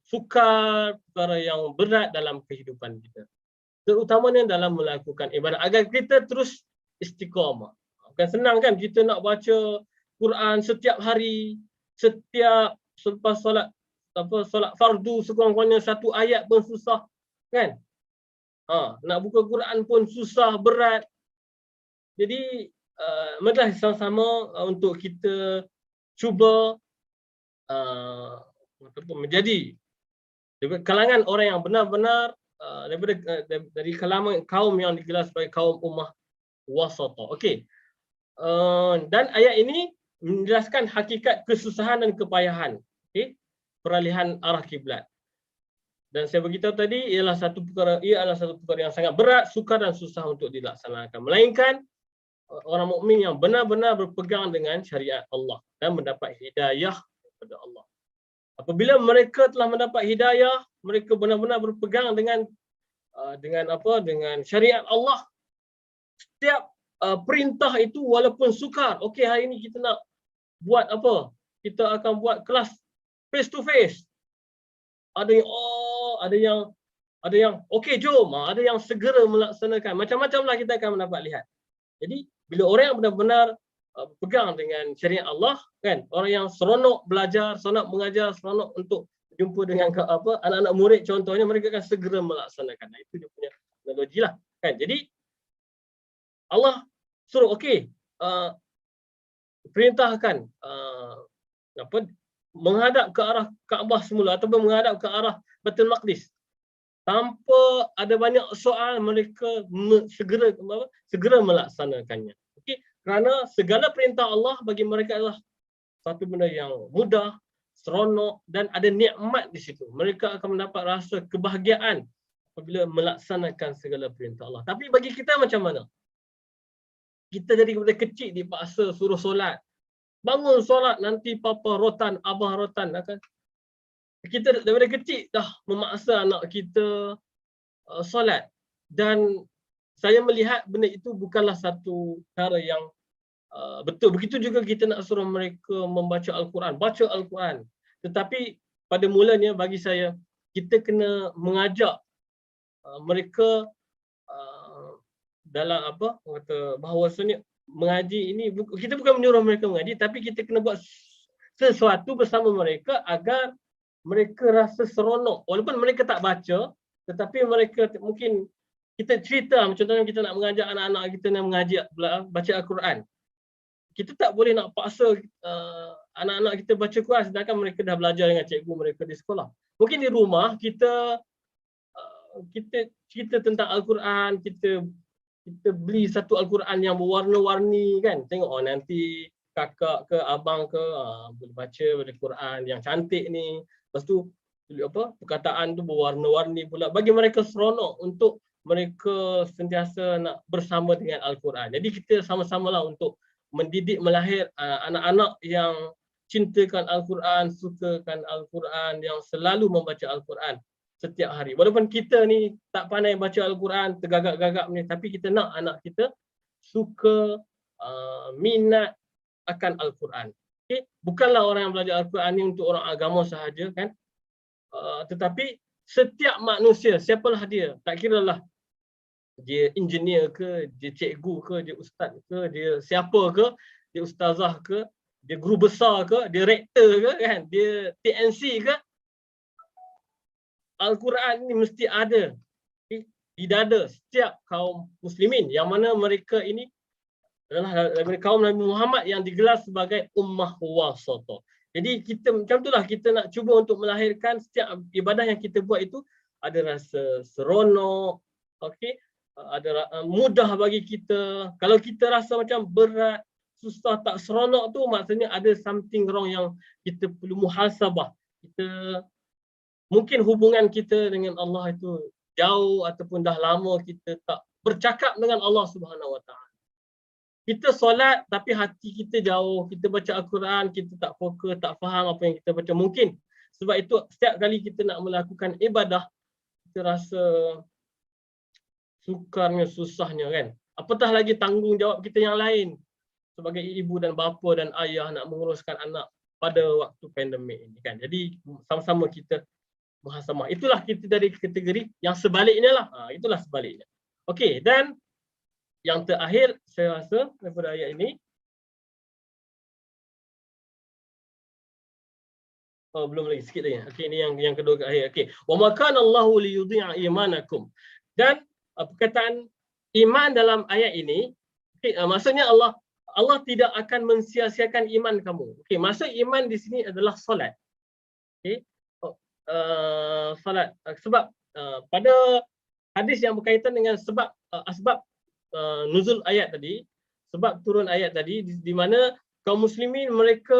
sukar, perkara yang berat dalam kehidupan kita. Terutamanya dalam melakukan ibadat, agar kita terus istiqamah. Bukan senang, kan, kita nak baca Quran setiap hari, setiap selepas solat fardu sekurang-kurangnya satu ayat pun susah, kan? Nak buka Quran pun susah, berat. Jadi marilah sama-sama untuk kita cuba menjadi daripada kalangan orang yang benar-benar dari kalangan kaum yang digelar sebagai kaum ummah wasata. Okey. Dan ayat ini menjelaskan hakikat kesusahan dan kepayahan, okey, peralihan arah kiblat. Dan saya beritahu tadi ia adalah satu perkara yang sangat berat, sukar dan susah untuk dilaksanakan. Melainkan orang mukmin yang benar-benar berpegang dengan syariat Allah dan mendapat hidayah daripada Allah. Apabila mereka telah mendapat hidayah, mereka benar-benar berpegang dengan syariat Allah. Setiap perintah itu walaupun sukar. Okey, hari ini kita nak buat apa? Kita akan buat kelas face to face. Ada yang okey jom, ada yang segera melaksanakan. Macam-macamlah kita akan mendapat lihat. Jadi bila orang yang benar-benar pegang dengan syariat Allah, kan, orang yang seronok belajar, seronok mengajar, seronok untuk jumpa dengan anak-anak murid contohnya, mereka akan segera melaksanakan. Itu dia punya analogi lah, kan. Jadi Allah suruh okey, perintahkan menghadap ke arah Kaabah semula ataupun menghadap ke arah Baitul Maqdis. Tanpa ada banyak soal, mereka segera melaksanakannya. Okey, kerana segala perintah Allah bagi mereka adalah satu benda yang mudah, seronok dan ada nikmat di situ. Mereka akan mendapat rasa kebahagiaan apabila melaksanakan segala perintah Allah. Tapi bagi kita macam mana? Kita daripada kecil dipaksa suruh solat. Bangun solat, nanti papa rotan, abah rotan akan. Kita daripada kecil dah memaksa anak kita solat, dan saya melihat benda itu bukanlah satu cara yang betul. Begitu juga kita nak suruh mereka membaca Al-Quran, baca Al-Quran. Tetapi pada mulanya bagi saya, kita kena mengajak mereka dalam bahawasanya mengaji ini, kita bukan menyuruh mereka mengaji, tapi kita kena buat sesuatu bersama mereka agar mereka rasa seronok. Walaupun mereka tak baca, tetapi mereka mungkin kita cerita, contohnya kita nak mengajak anak-anak kita yang mengaji baca Al-Quran. Kita tak boleh nak paksa anak-anak kita baca Quran sedangkan mereka dah belajar dengan cikgu mereka di sekolah. Mungkin di rumah kita cerita tentang Al-Quran, kita beli satu Al-Quran yang berwarna-warni, kan. Tengok nanti kakak ke abang ke boleh baca Quran yang cantik ni. Lepas tu perkataan tu berwarna-warni pula, bagi mereka seronok untuk mereka sentiasa nak bersama dengan Al-Quran. Jadi kita sama-samalah untuk mendidik, melahir anak-anak yang cintakan Al-Quran, sukakan Al-Quran, yang selalu membaca Al-Quran setiap hari. Walaupun kita ni tak pandai baca Al-Quran, tergagap-gagap ni, tapi kita nak anak kita suka, minat akan Al-Quran. Okay? Bukanlah orang yang belajar Al-Quran ni untuk orang agama sahaja, kan. Tetapi setiap manusia, siapalah dia, tak kira lah dia engineer ke, dia cikgu ke, dia ustaz ke, dia siapa ke, dia ustazah ke, dia guru besar ke, dia rektor ke, kan, dia TNC ke, Al-Quran ni mesti ada di dada setiap kaum muslimin, yang mana mereka ini adalah daripada kaum Nabi Muhammad yang digelar sebagai ummah wasata. Jadi kita macam itulah, kita nak cuba untuk melahirkan setiap ibadah yang kita buat itu ada rasa seronok, okey, ada mudah bagi kita. Kalau kita rasa macam berat, susah, tak seronok tu, maksudnya ada something wrong yang kita perlu muhasabah. Kita mungkin hubungan kita dengan Allah itu jauh, ataupun dah lama kita tak bercakap dengan Allah Subhanahu Wa Taala. Kita solat tapi hati kita jauh, kita baca Al-Quran, kita tak fokus, tak faham apa yang kita baca. Mungkin sebab itu setiap kali kita nak melakukan ibadah, kita rasa sukarnya, susahnya, kan. Apatah lagi tanggungjawab kita yang lain sebagai ibu dan bapa dan ayah nak menguruskan anak pada waktu pandemik ini, kan. Jadi sama-sama kita muhasabah. Itulah kita dari kategori yang sebaliknya lah. Itulah sebaliknya. Okey, dan yang terakhir saya rasa daripada ayat ini, belum lagi, sikit lagi. Okey, ini yang kedua ke akhir. Okey. Wa ma kana Allahu liyudhi'a imanakum. Dan perkataan iman dalam ayat ini, maksudnya Allah tidak akan mensia-siakan iman kamu. Okey, maksud iman di sini adalah solat. Okey. Solat. Sebab pada hadis yang berkaitan dengan sebab asbab nuzul ayat tadi, sebab turun ayat tadi, di mana kaum muslimin mereka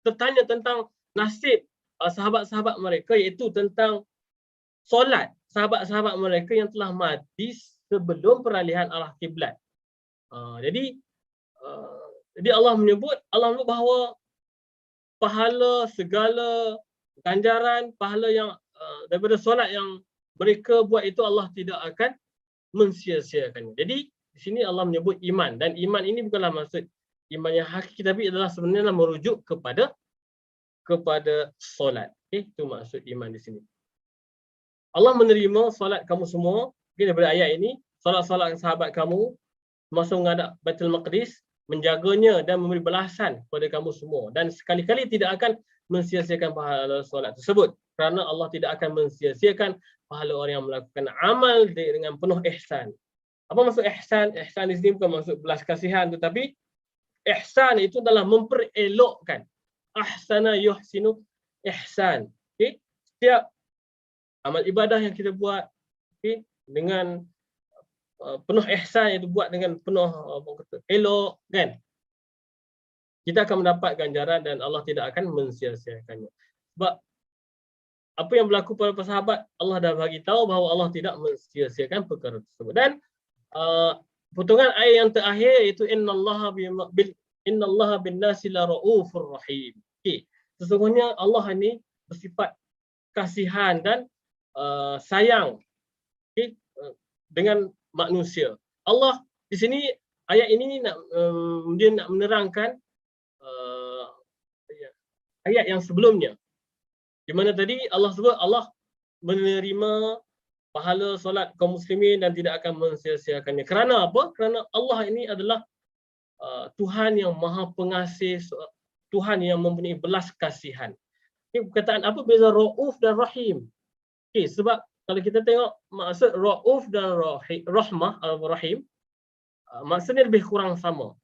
tertanya tentang nasib sahabat-sahabat mereka, iaitu tentang solat sahabat-sahabat mereka yang telah mati sebelum peralihan arah kiblat. Jadi Allah menyebut bahawa pahala segala ganjaran, pahala yang daripada solat yang mereka buat itu Allah tidak akan mensia-siakan. Jadi di sini Allah menyebut iman, dan iman ini bukanlah maksud iman yang hakiki, tapi adalah sebenarnya merujuk kepada solat. Itu maksud iman di sini. Allah menerima solat kamu semua. Daripada ayat ini, solat-solat sahabat kamu masa menghadap Baitul Maqdis, menjaganya dan memberi balasan kepada kamu semua, dan sekali-kali tidak akan mensia-siakan pahala solat tersebut, kerana Allah tidak akan mensia-siakan pahala orang yang melakukan amal dengan penuh ihsan. Apa maksud ihsan? Ihsan di sini bukan maksud belas kasihan, tetapi ihsan itu adalah memperelokkan. Ahsana yuhsinu ihsan. Okey, setiap amal ibadah yang kita buat, okey, dengan penuh ihsan, itu buat dengan penuh elok, kan, kita akan mendapat ganjaran dan Allah tidak akan mensia-siakannya. Sebab apa yang berlaku pada para sahabat, Allah dah bagi tahu bahawa Allah tidak mensia-siakan perkara tersebut. Dan potongan ayat yang terakhir iaitu innallaha bin-nasi la raufur rahim. Okey, sesungguhnya Allah ini bersifat kasihan dan sayang, okey, dengan manusia. Allah di sini ayat ini dia nak menerangkan ayat yang sebelumnya, di mana tadi Allah sebut Allah menerima pahala solat kaum muslimin dan tidak akan mensia-siakannya. Kerana apa? Kerana Allah ini adalah Tuhan yang Maha Pengasih, Tuhan yang mempunyai belas kasihan. Okay, perkataan apa beza Rauf dan Rahim? Okay, sebab kalau kita tengok maksud Rauf dan Rahmah atau Rahim, maksudnya lebih kurang sama,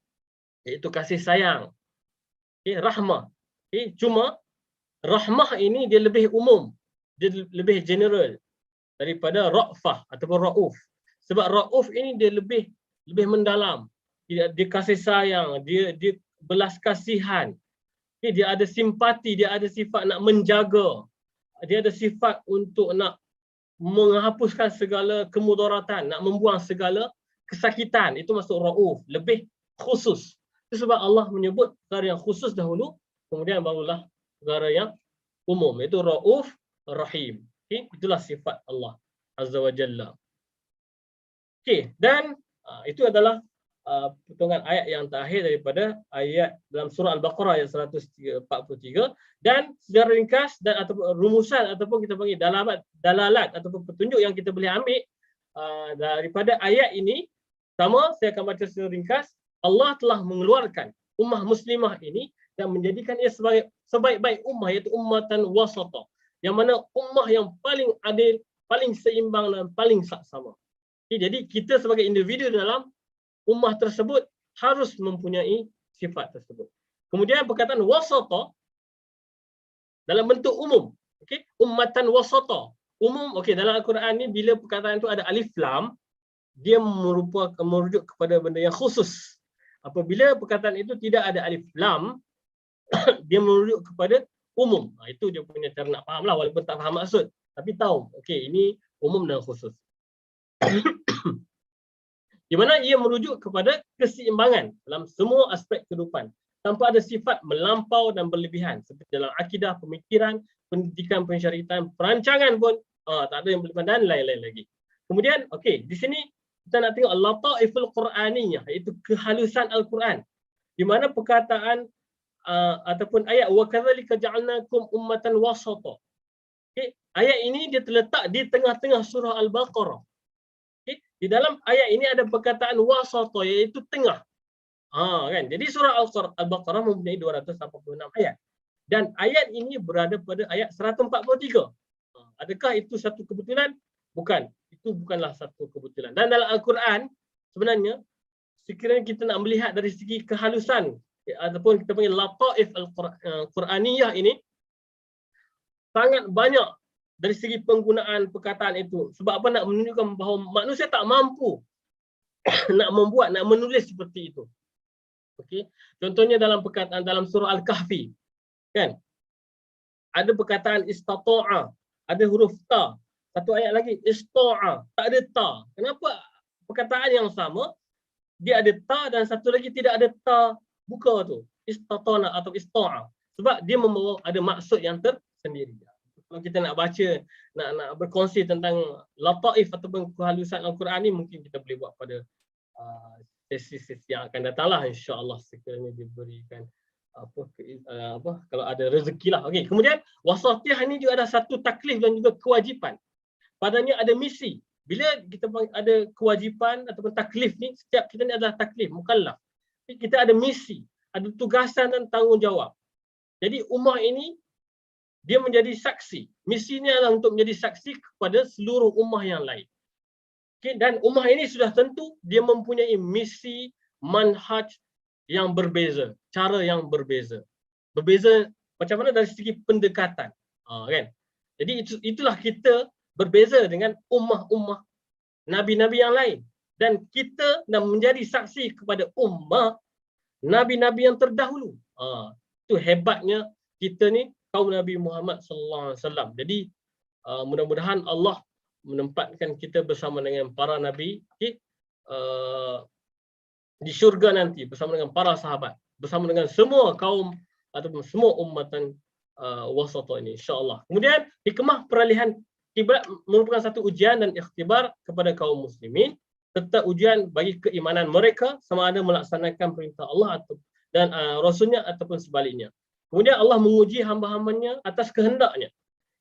iaitu kasih sayang. Okay, rahmah. Okay, cuma rahmah ini dia lebih umum, dia lebih general daripada Ra'fah ataupun Rauf. Sebab Rauf ini dia lebih mendalam. Dia kasih sayang, dia belas kasihan. Okay, dia ada simpati, dia ada sifat nak menjaga. Dia ada sifat untuk nak menghapuskan segala kemudaratan, nak membuang segala kesakitan. Itu maksud Rauf, lebih khusus. Itu sebab Allah menyebut perkara yang khusus dahulu, kemudian barulah perkara yang umum, iaitu Rauf Rahim. Okay, itulah sifat Allah Azza wa Jalla. Okay, dan itu adalah potongan ayat yang terakhir daripada ayat dalam surah Al-Baqarah ayat 143, dan secara ringkas dan ataupun rumusan ataupun kita panggil dalalat ataupun petunjuk yang kita boleh ambil daripada ayat ini. Pertama, saya akan baca secara ringkas. Allah telah mengeluarkan ummah muslimah ini dan menjadikan ia sebagai sebaik-baik ummah, iaitu ummatan wasata, yang mana ummah yang paling adil, paling seimbang dan paling saksama. Jadi kita sebagai individu dalam ummah tersebut harus mempunyai sifat tersebut. Kemudian perkataan wasata dalam bentuk umum. Okey, ummatan wasata. Umum, okey, dalam Al-Quran ni bila perkataan itu ada alif lam, dia merujuk kepada benda yang khusus. Apabila perkataan itu tidak ada alif lam, dia merujuk kepada umum. Itu dia punya cara nak faham lah, walaupun tak faham maksud. Tapi tahu, okey, ini umum dan khusus. Di mana ia merujuk kepada keseimbangan dalam semua aspek kehidupan, tanpa ada sifat melampau dan berlebihan, seperti dalam akidah, pemikiran, pendidikan, pensyariatan, perancangan pun tak ada yang berlebihan, dan lain-lain lagi. Kemudian, okey, di sini kita nak tengok lataiful Quraniyah, iaitu kehalusan Al-Quran, di mana perkataan ataupun ayat wa kadzalika ja'alnakum ummatan wasata. Okey, ayat ini dia terletak di tengah-tengah surah Al-Baqarah. Okay. Di dalam ayat ini ada perkataan wasata, iaitu tengah. Kan? Jadi surah Al-Baqarah mempunyai 286 ayat. Dan ayat ini berada pada ayat 143. Adakah itu satu kebetulan? Bukan. Itu bukanlah satu kebetulan. Dan dalam Al-Quran, sebenarnya, sekiranya kita nak melihat dari segi kehalusan, ataupun kita panggil lataif Al-Quraniyah ini, sangat banyak dari segi penggunaan perkataan itu. Sebab apa? Nak menunjukkan bahawa manusia tak mampu nak membuat, nak menulis seperti itu. Okey. Contohnya dalam perkataan dalam surah Al-Kahfi, kan? Ada perkataan istata'a, ada huruf ta. Satu ayat lagi ista'a, tak ada ta. Kenapa perkataan yang sama dia ada ta dan satu lagi tidak ada ta buka tu, istatana atau ista'a? Sebab dia membawa ada maksud yang tersendiri. Kalau kita nak baca, nak berkongsi tentang lataif ataupun kehalusan Al-Quran ni, mungkin kita boleh buat pada sesi-sesi yang akan datanglah, insya-Allah, sekiranya diberikan kalau ada rezeki lah. Okey, kemudian wasatiyah ini juga ada satu taklif dan juga kewajipan. Padanya ada misi. Bila kita ada kewajipan ataupun taklif ni, setiap kita ni adalah taklif, mukallaf. Kita ada misi, ada tugasan dan tanggungjawab. Jadi ummah ini dia menjadi saksi. Misinya adalah untuk menjadi saksi kepada seluruh ummah yang lain. Okay, dan ummah ini sudah tentu dia mempunyai misi, manhaj yang berbeza, cara yang berbeza. Berbeza macam mana dari segi pendekatan. Kan? Jadi itulah kita berbeza dengan ummah-ummah nabi-nabi yang lain. Dan kita nak menjadi saksi kepada ummah nabi-nabi yang terdahulu. Itu hebatnya kita ni kaum Nabi Muhammad sallallahu alaihi wasallam. Jadi mudah-mudahan Allah menempatkan kita bersama dengan para nabi, okay? Di syurga nanti bersama dengan para sahabat, bersama dengan semua kaum ataupun semua ummatan wasata ini, insya-Allah. Kemudian hikmah peralihan kiblat merupakan satu ujian dan ikhtibar kepada kaum muslimin, serta ujian bagi keimanan mereka sama ada melaksanakan perintah Allah dan rasulnya ataupun sebaliknya. Kemudian Allah menguji hamba-hambanya atas kehendaknya.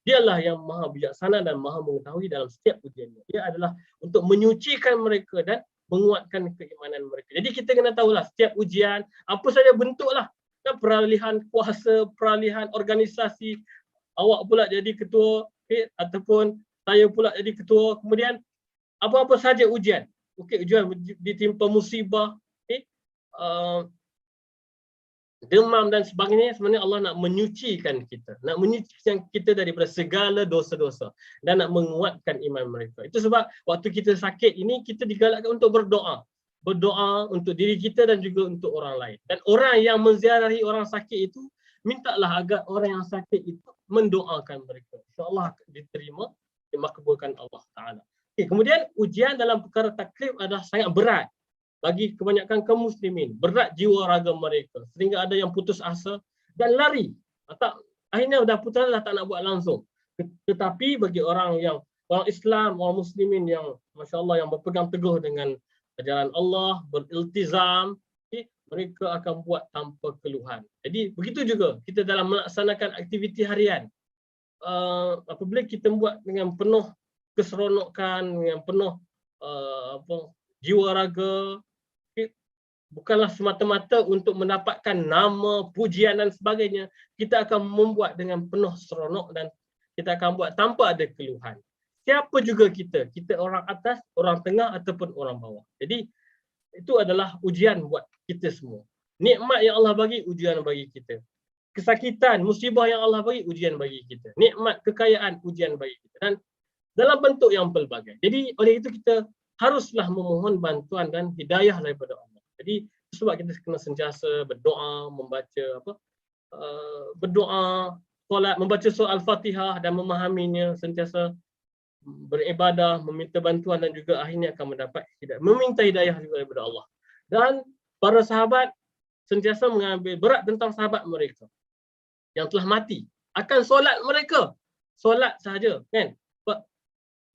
Dialah yang maha bijaksana dan maha mengetahui dalam setiap ujiannya. Dia adalah untuk menyucikan mereka dan menguatkan keimanan mereka. Jadi kita kena tahulah setiap ujian, apa saja bentuklah, kan, peralihan kuasa, peralihan organisasi, awak pula jadi ketua, okay, ataupun saya pula jadi ketua, kemudian apa-apa saja ujian. Okey, ujian ditimpa musibah, okay, demam dan sebagainya, sebenarnya Allah nak menyucikan kita, nak menyucikan kita daripada segala dosa-dosa dan nak menguatkan iman mereka. Itu sebab waktu kita sakit ini kita digalakkan untuk berdoa. Berdoa untuk diri kita dan juga untuk orang lain. Dan orang yang menziarahi orang sakit itu, mintalah agar orang yang sakit itu mendoakan mereka. InsyaAllah diterima, dimakbulkan Allah Ta'ala. Okay, kemudian ujian dalam perkara taklif adalah sangat berat bagi kebanyakan kaum muslimin, berat jiwa raga mereka sehingga ada yang putus asa dan lari. Akhirnya dah putus asa, tak nak buat langsung. Tetapi bagi orang Islam, orang muslimin yang masya-Allah yang berpegang teguh dengan ajaran Allah, beriltizam, mereka akan buat tanpa keluhan. Jadi begitu juga kita dalam melaksanakan aktiviti harian. Apabila kita buat dengan penuh keseronokan, dengan penuh jiwa raga, bukanlah semata-mata untuk mendapatkan nama, pujian dan sebagainya. Kita akan membuat dengan penuh seronok dan kita akan buat tanpa ada keluhan. Siapa juga kita orang atas, orang tengah ataupun orang bawah. Jadi itu adalah ujian buat kita semua. Nikmat yang Allah bagi, ujian bagi kita. Kesakitan, musibah yang Allah bagi, ujian bagi kita. Nikmat, kekayaan, ujian bagi kita. Dan dalam bentuk yang pelbagai. Jadi oleh itu kita haruslah memohon bantuan dan hidayah daripada Allah. Jadi sebab kita kena sentiasa berdoa, berdoa, solat, membaca surah Al-Fatihah dan memahaminya, sentiasa beribadah, meminta bantuan dan juga akhirnya akan mendapat hidayah, meminta hidayah juga daripada Allah. Dan para sahabat sentiasa mengambil berat tentang sahabat mereka yang telah mati, akan solat mereka. Solat sahaja, kan?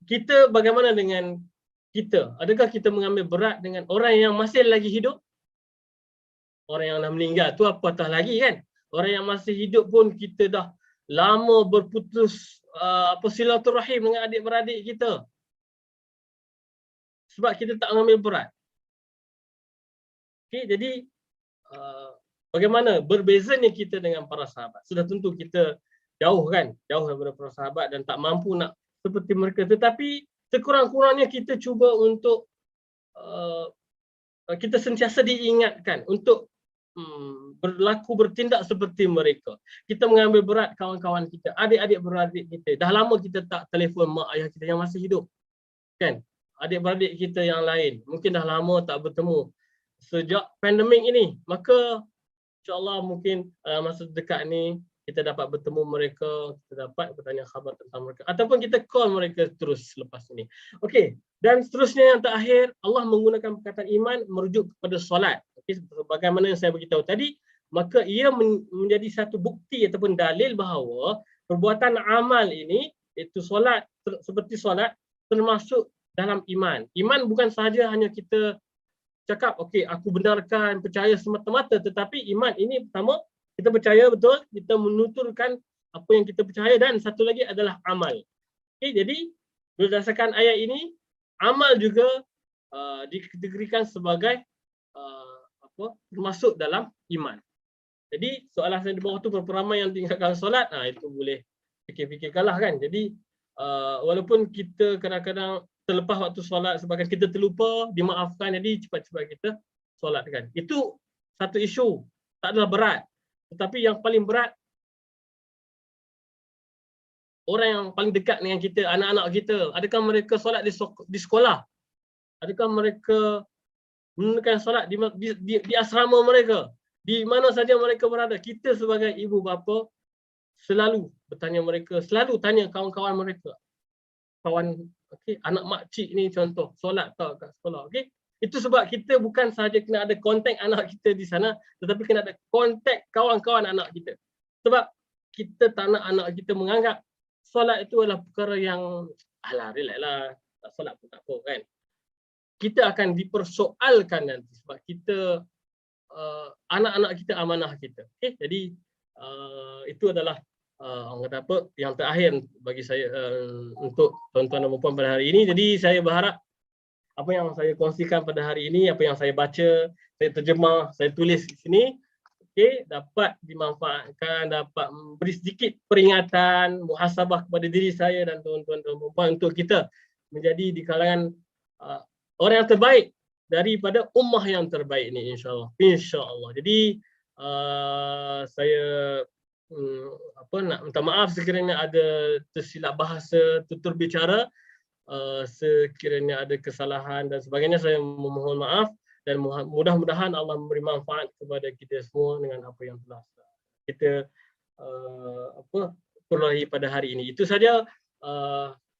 Kita bagaimana dengan kita? Adakah kita mengambil berat dengan orang yang masih lagi hidup? Orang yang dah meninggal tu apatah lagi, kan? Orang yang masih hidup pun kita dah lama berputus silaturahim dengan adik-beradik kita. Sebab kita tak mengambil berat. Okay, jadi bagaimana berbezanya kita dengan para sahabat. Sudah tentu kita jauh daripada para sahabat dan tak mampu nak seperti mereka. Tetapi sekurang-kurangnya kita cuba untuk kita sentiasa diingatkan untuk bertindak seperti mereka. Kita mengambil berat kawan-kawan kita, adik-adik beradik kita. Dah lama kita tak telefon mak ayah kita yang masih hidup. Kan? Adik-beradik kita yang lain. Mungkin dah lama tak bertemu. Sejak pandemik ini, maka insya-Allah mungkin masa dekat ni kita dapat bertemu mereka, kita dapat bertanya khabar tentang mereka ataupun kita call mereka terus selepas ini. Okey, dan seterusnya yang terakhir, Allah menggunakan perkataan iman merujuk kepada solat. Okey, sebagaimana yang saya beritahu tadi, maka ia menjadi satu bukti ataupun dalil bahawa perbuatan amal ini iaitu solat seperti solat termasuk dalam iman. Iman bukan sahaja hanya kita cakap okey aku benarkan percaya semata-mata, tetapi iman ini pertama kita percaya betul, kita menuturkan apa yang kita percaya dan satu lagi adalah amal. Okey, jadi berdasarkan ayat ini amal juga dikategorikan sebagai termasuk dalam iman. Jadi soalan saya di bawah tu berapa ramai yang tinggalkan solat, itu boleh fikir-fikirkanlah kan. Jadi walaupun kita kadang-kadang terlepas waktu solat sebabkan kita terlupa, dimaafkan, jadi cepat-cepat kita solatkan. Itu satu isu, tak adalah berat. Tetapi yang paling berat, orang yang paling dekat dengan kita, anak-anak kita, adakah mereka solat di sekolah? Adakah mereka menunaikan solat di asrama mereka? Di mana saja mereka berada? Kita sebagai ibu bapa selalu bertanya mereka, selalu tanya kawan-kawan mereka. Kawan, okey, anak makcik ni contoh, solat tak kat sekolah, okey? Itu sebab kita bukan sahaja kena ada kontak anak kita di sana, tetapi kena ada kontak kawan-kawan anak kita. Sebab kita tak nak anak kita menganggap solat itu adalah perkara yang relax lah, tak solat pun tak apa kan. Kita akan dipersoalkan nanti sebab kita anak-anak kita amanah kita. Okay? Jadi itu adalah orang kata apa yang terakhir bagi saya untuk tuan-tuan dan puan pada hari ini. Jadi saya berharap apa yang saya kongsikan pada hari ini, apa yang saya baca, saya terjemah, saya tulis di sini, okay, dapat dimanfaatkan, dapat memberi sedikit peringatan, muhasabah kepada diri saya dan tuan-tuan dan puan untuk kita menjadi di kalangan orang yang terbaik daripada ummah yang terbaik ni, insya-Allah. Insya-Allah. Jadi saya nak minta maaf sekiranya ada tersilap bahasa, tutur bicara, sekiranya ada kesalahan dan sebagainya, saya memohon maaf dan mudah-mudahan Allah memberi manfaat kepada kita semua dengan apa yang telah kita perolehi pada hari ini. Itu saja,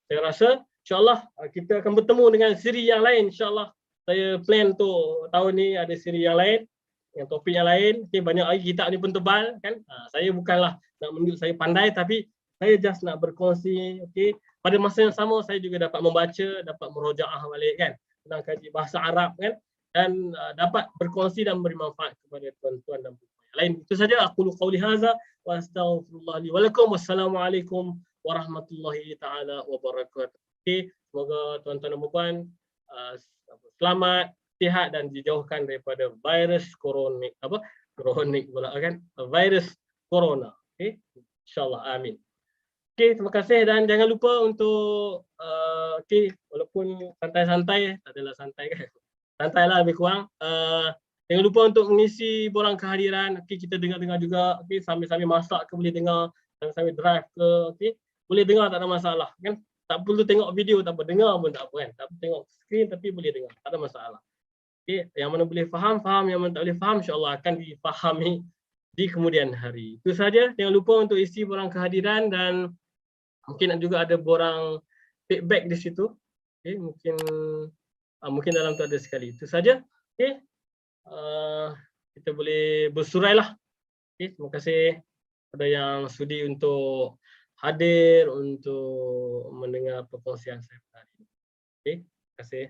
saya rasa insya-Allah kita akan bertemu dengan siri yang lain, insya-Allah. Saya plan untuk tahun ni ada siri yang lain, yang topik yang lain. Okay, banyak lagi, kitab ni pun tebal kan. Saya bukanlah nak menunjuk saya pandai, tapi saya just nak berkongsi. Okay. Pada masa yang sama saya juga dapat membaca, dapat merojaah balik kan, tentang kaji bahasa Arab kan, dan dapat berkongsi dan beri manfaat kepada tuan-tuan dan puan yang lain. Itu saja, aku qauli hadza wa astaghfirullah li wa lakum. Wassalamualaikum warahmatullahi taala wabarakatuh. Okay. Semoga tuan-tuan dan puan selamat, sihat dan dijauhkan daripada virus kronik pula kan, virus corona. Okey, insyaallah, amin. Okey, terima kasih dan jangan lupa untuk okey, walaupun santai-santai, tak adalah santai kan. Santailah lebih kurang. Jangan lupa untuk mengisi borang kehadiran. Okey, kita dengar-dengar juga. Okey, sambil-sambil masak ke boleh dengar, sambil drive ke, okey. Boleh dengar, tak ada masalah kan. Tak perlu tengok video, tak apa, dengar pun tak apa kan. Tak perlu tengok skrin tapi boleh dengar, tak ada masalah. Okay, yang mana boleh faham, yang mana tak boleh faham, insya-Allah akan difahami di kemudian hari. Itu saja, jangan lupa untuk isi borang kehadiran dan mungkin juga ada borang feedback di situ. Okay, mungkin dalam tu ada sekali. Itu saja. Okay, kita boleh bersurailah. Okay, terima kasih kepada yang sudi untuk hadir untuk mendengar perkongsian saya tadi. Okay, terima kasih.